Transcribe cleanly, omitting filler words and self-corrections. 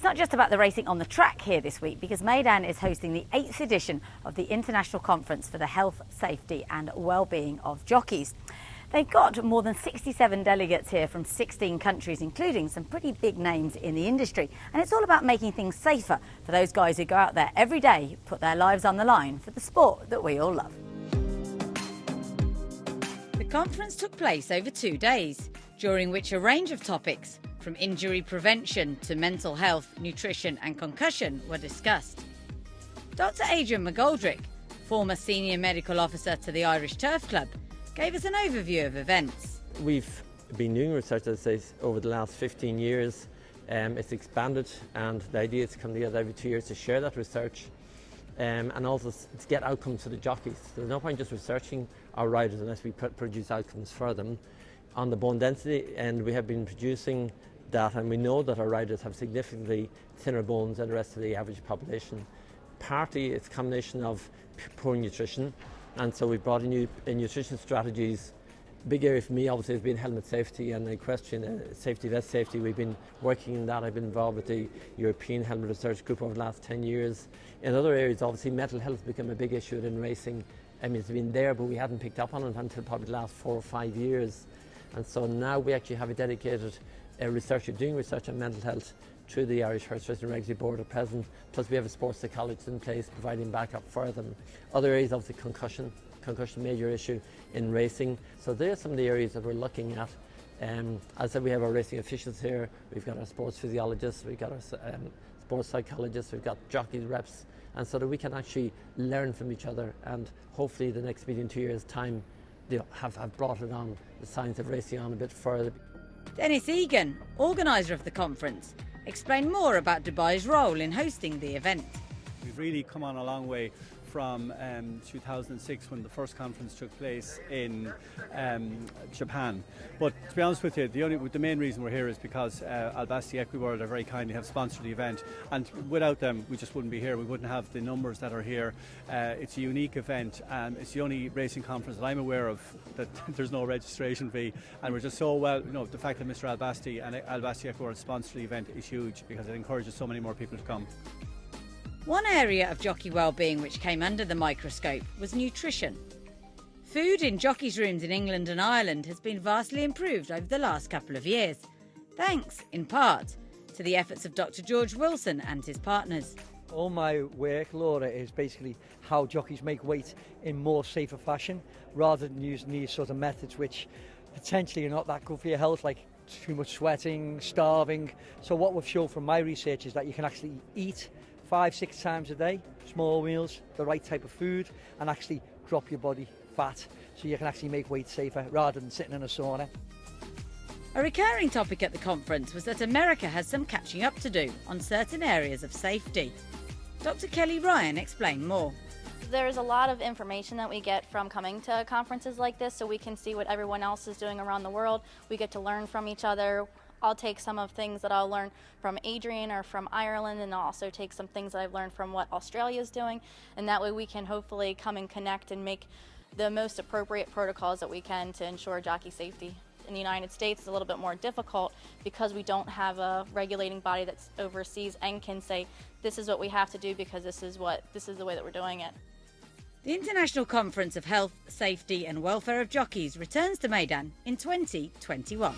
not just about the racing on the track here this week, because Meydan is hosting the 8th edition of the International Conference for the Health, Safety and Wellbeing of Jockeys. They've got more than 67 delegates here from 16 countries, including some pretty big names in the industry. And it's all about making things safer for those guys who go out there every day, put their lives on the line for the sport that we all love. The conference took place over 2 days, during which a range of topics, from injury prevention to mental health, nutrition and concussion, were discussed. Dr. Adrian McGoldrick, former senior medical officer to the Irish Turf Club, gave us an overview of events. We've been doing research, as I say, over the last 15 years. It's expanded, and the idea is to come together every 2 years to share that research and also to get outcomes for the jockeys. There's no point just researching our riders unless we produce outcomes for them. On the bone density end, we have been producing data, and we know that our riders have significantly thinner bones than the rest of the average population. Partly it's a combination of poor nutrition, and so we've brought in new nutrition strategies. Big area for me obviously has been helmet safety and equestrian safety, vest safety. We've been working in that. I've been involved with the European Helmet Research Group over the last 10 years. In other areas, obviously mental health has become a big issue in racing. I mean, it's been there, but we hadn't picked up on it until probably the last 4 or 5 years. And so now we actually have a dedicated researcher doing research on mental health through the Irish Horse Racing Regulatory Board at present. Plus we have a sports psychologist in place providing backup for them. Other areas, obviously concussion, major issue in racing. So there are some of the areas that we're looking at. As I said, we have our racing officials here. We've got our sports physiologists, we've got our sports psychologists, we've got jockeys reps, and so that we can actually learn from each other, and hopefully the next meeting in 2 years' time they have brought it on, the science of racing on a bit further. Dennis Egan, organiser of the conference, explained more about Dubai's role in hosting the event. We've really come on a long way from 2006 when the first conference took place in Japan. But to be honest with you, the main reason we're here is because Albasti Equiworld are very kindly have sponsored the event, and without them we just wouldn't be here. We wouldn't have the numbers that are here. It's a unique event, and it's the only racing conference that I'm aware of that there's no registration fee, and we're just so well, the fact that Mr. Albasti and Albasti Equiworld sponsor the event is huge because it encourages so many more people to come. One area of jockey wellbeing which came under the microscope was nutrition. Food in jockeys' rooms in England and Ireland has been vastly improved over the last couple of years, thanks, in part, to the efforts of Dr. George Wilson and his partners. All my work, Laura, is basically how jockeys make weight in more safer fashion, rather than using these sort of methods which potentially are not that good for your health, like too much sweating, starving. So what we've shown from my research is that you can actually eat 5-6 times a day, small meals, the right type of food, and actually drop your body fat, so you can actually make weight safer rather than sitting in a sauna. A recurring topic at the conference was that America has some catching up to do on certain areas of safety. Dr. Kelly Ryan explained more. There's a lot of information that we get from coming to conferences like this, so we can see what everyone else is doing around the world. We get to learn from each other. I'll take some of things that I'll learn from Adrian or from Ireland, and I'll also take some things that I've learned from what Australia is doing, and that way we can hopefully come and connect and make the most appropriate protocols that we can to ensure jockey safety. In the United States, it's a little bit more difficult because we don't have a regulating body that oversees and can say this is what we have to do because this is the way that we're doing it. The International Conference of Health, Safety and Welfare of Jockeys returns to Meydan in 2021.